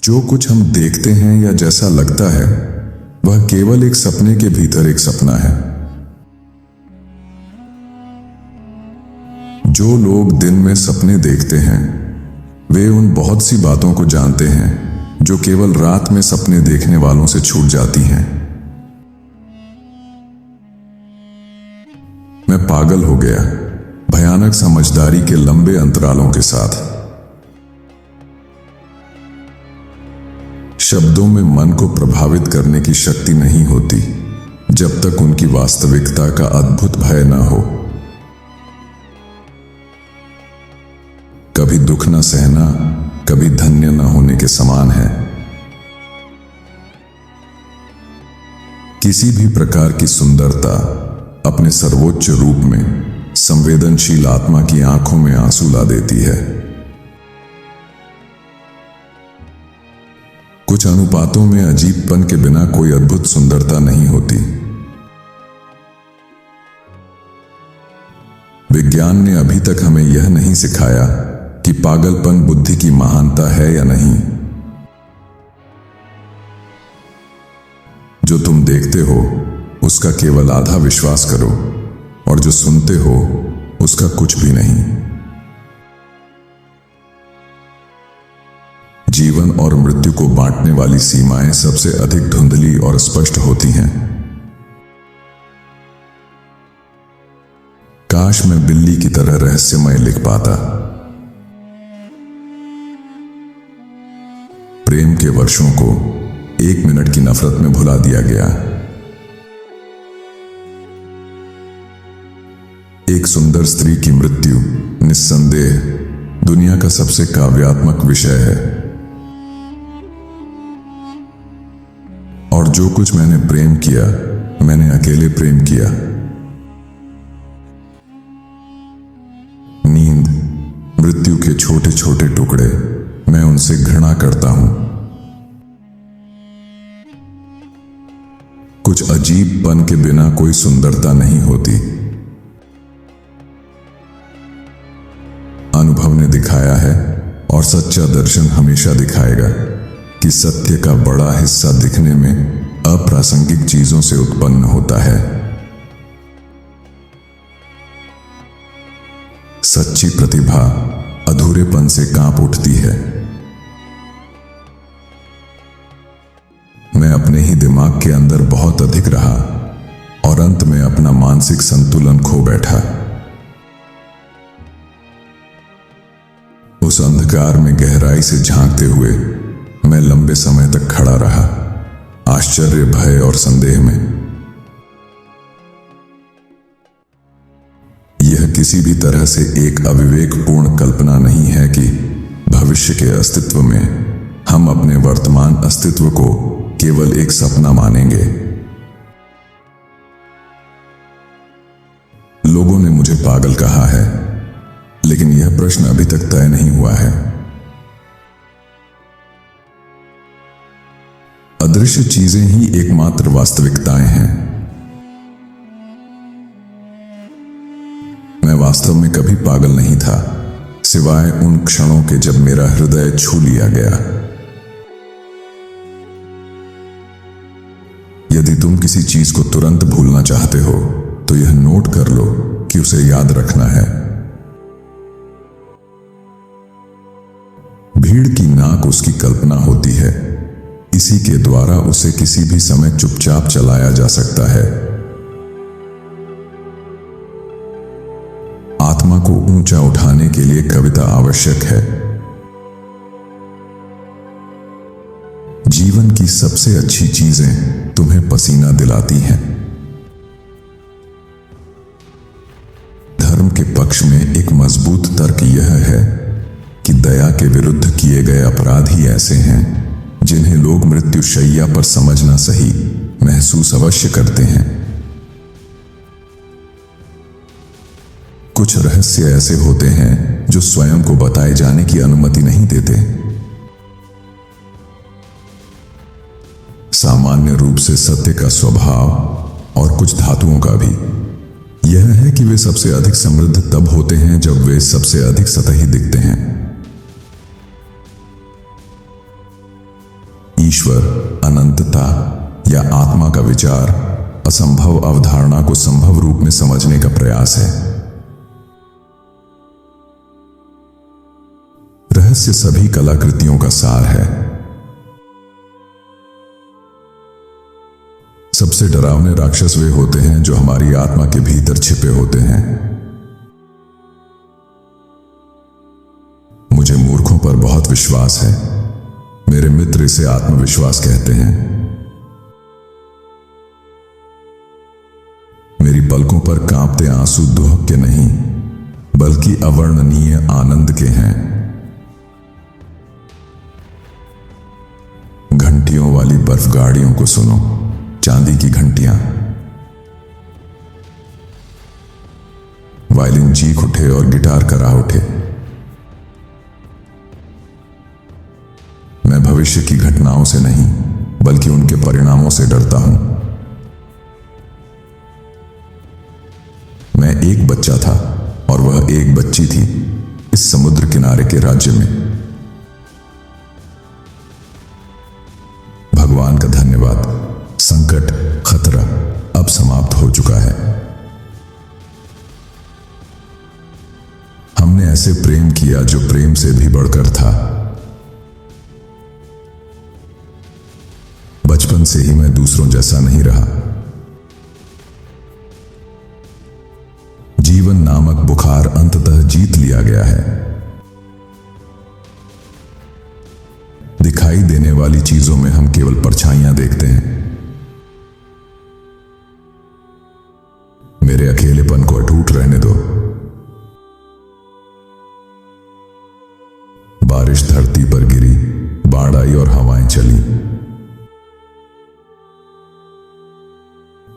जो कुछ हम देखते हैं या जैसा लगता है वह केवल एक सपने के भीतर एक सपना है। जो लोग दिन में सपने देखते हैं वे उन बहुत सी बातों को जानते हैं जो केवल रात में सपने देखने वालों से छूट जाती हैं। मैं पागल हो गया, भयानक समझदारी के लंबे अंतरालों के साथ। शब्दों में मन को प्रभावित करने की शक्ति नहीं होती जब तक उनकी वास्तविकता का अद्भुत भय न हो। कभी दुख न सहना कभी धन्य न होने के समान है। किसी भी प्रकार की सुंदरता अपने सर्वोच्च रूप में संवेदनशील आत्मा की आंखों में आंसू ला देती है। कुछ अनुपातों में अजीबपन के बिना कोई अद्भुत सुंदरता नहीं होती। विज्ञान ने अभी तक हमें यह नहीं सिखाया कि पागलपन बुद्धि की महानता है या नहीं। जो तुम देखते हो उसका केवल आधा विश्वास करो और जो सुनते हो उसका कुछ भी नहीं। जीवन और मृत्यु को बांटने वाली सीमाएं सबसे अधिक धुंधली और स्पष्ट होती हैं। काश मैं बिल्ली की तरह रहस्यमय लिख पाता। प्रेम के वर्षों को 1 मिनट की नफरत में भुला दिया गया। एक सुंदर स्त्री की मृत्यु निस्संदेह दुनिया का सबसे काव्यात्मक विषय है। और जो कुछ मैंने प्रेम किया मैंने अकेले प्रेम किया। नींद, मृत्यु के छोटे छोटे टुकड़े, मैं उनसे घृणा करता हूं। कुछ अजीबपन के बिना कोई सुंदरता नहीं होती। अनुभव ने दिखाया है और सच्चा दर्शन हमेशा दिखाएगा कि सत्य का बड़ा हिस्सा दिखने में अप्रासंगिक चीजों से उत्पन्न होता है। सच्ची प्रतिभा अधूरेपन से कांप उठती है। मैं अपने ही दिमाग के अंदर बहुत अधिक रहा और अंत में अपना मानसिक संतुलन खो बैठा। उस अंधकार में गहराई से झांकते हुए मैं लंबे समय तक खड़ा रहा, आश्चर्य, भय और संदेह में। यह किसी भी तरह से एक अविवेकपूर्ण कल्पना नहीं है कि भविष्य के अस्तित्व में हम अपने वर्तमान अस्तित्व को केवल एक सपना मानेंगे। लोगों ने मुझे पागल कहा है, लेकिन यह प्रश्न अभी तक तय नहीं हुआ है। अदृश्य चीजें ही एकमात्र वास्तविकताएं हैं। मैं वास्तव में कभी पागल नहीं था, सिवाय उन क्षणों के जब मेरा हृदय छू लिया गया। यदि तुम किसी चीज को तुरंत भूलना चाहते हो तो यह नोट कर लो कि उसे याद रखना है। भीड़ की नाक उसकी कल्पना होती है, इसी के द्वारा उसे किसी भी समय चुपचाप चलाया जा सकता है। आत्मा को ऊंचा उठाने के लिए कविता आवश्यक है। जीवन की सबसे अच्छी चीजें तुम्हें पसीना दिलाती हैं। धर्म के पक्ष में एक मजबूत तर्क यह है कि दया के विरुद्ध किए गए अपराध ही ऐसे हैं जिन्हें लोग मृत्युशैया पर समझना सही महसूस अवश्य करते हैं। कुछ रहस्य ऐसे होते हैं जो स्वयं को बताए जाने की अनुमति नहीं देते। सामान्य रूप से सत्य का स्वभाव और कुछ धातुओं का भी यह है कि वे सबसे अधिक समृद्ध तब होते हैं जब वे सबसे अधिक सतही दिखते हैं। ईश्वर, अनंतता या आत्मा का विचार असंभव अवधारणा को संभव रूप में समझने का प्रयास है। रहस्य सभी कलाकृतियों का सार है। सबसे डरावने राक्षस वे होते हैं जो हमारी आत्मा के भीतर छिपे होते हैं। मुझे मूर्खों पर बहुत विश्वास है। मेरे मित्र इसे आत्मविश्वास कहते हैं। मेरी पलकों पर कांपते आंसू दुहक के नहीं, बल्कि अवर्णनीय आनंद के हैं। घंटियों वाली बर्फ गाड़ियों को सुनो, चांदी की घंटियां। वायलिन चीख उठे और गिटार करा उठे। मैं भविष्य की घटनाओं से नहीं, बल्कि उनके परिणामों से डरता हूं। मैं एक बच्चा था और वह एक बच्ची थी इस समुद्र किनारे के राज्य में। भगवान का धन्यवाद, संकट, खतरा अब समाप्त हो चुका है। हमने ऐसे प्रेम किया जो प्रेम से भी बढ़कर था। बचपन से ही मैं दूसरों जैसा नहीं रहा। जीवन नामक बुखार अंततः जीत लिया गया है। दिखाई देने वाली चीजों में हम केवल परछाइयां देखते हैं। मेरे अकेलेपन को अटूट रहने दो। बारिश धरती पर गिरी, बाढ़ आई और हवाएं चली।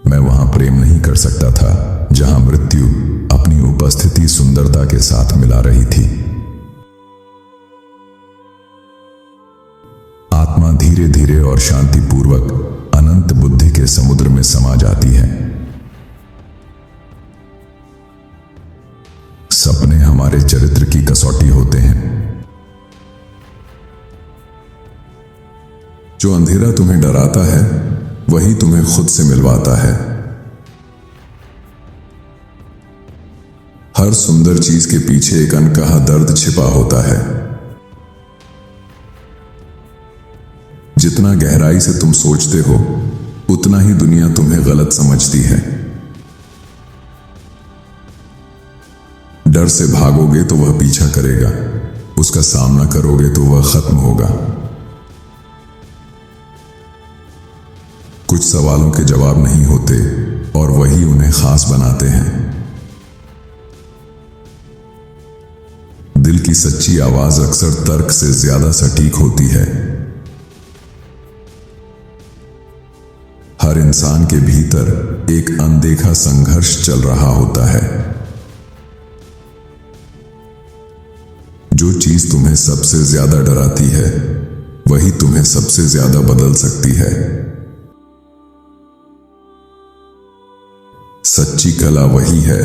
मैं वहां प्रेम नहीं कर सकता था जहां मृत्यु अपनी उपस्थिति सुंदरता के साथ मिला रही थी। आत्मा धीरे धीरे और शांतिपूर्वक अनंत बुद्धि के समुद्र में समा जाती है। सपने हमारे चरित्र की कसौटी होते हैं। जो अंधेरा तुम्हें डराता है, वही तुम्हें खुद से मिलवाता है। हर सुंदर चीज के पीछे एक अनकहा दर्द छिपा होता है। जितना गहराई से तुम सोचते हो, उतना ही दुनिया तुम्हें गलत समझती है। डर से भागोगे तो वह पीछा करेगा, उसका सामना करोगे तो वह खत्म होगा। कुछ सवालों के जवाब नहीं होते और वही उन्हें खास बनाते हैं। दिल की सच्ची आवाज अक्सर तर्क से ज्यादा सटीक होती है। हर इंसान के भीतर एक अनदेखा संघर्ष चल रहा होता है। जो चीज तुम्हें सबसे ज्यादा डराती है, वही तुम्हें सबसे ज्यादा बदल सकती है। सच्ची कला वही है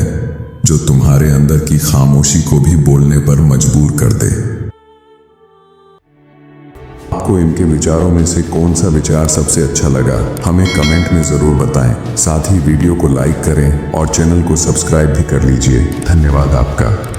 जो तुम्हारे अंदर की खामोशी को भी बोलने पर मजबूर कर दे। आपको इनके विचारों में से कौन सा विचार सबसे अच्छा लगा, हमें कमेंट में जरूर बताएं। साथ ही वीडियो को लाइक करें और चैनल को सब्सक्राइब भी कर लीजिए। धन्यवाद आपका।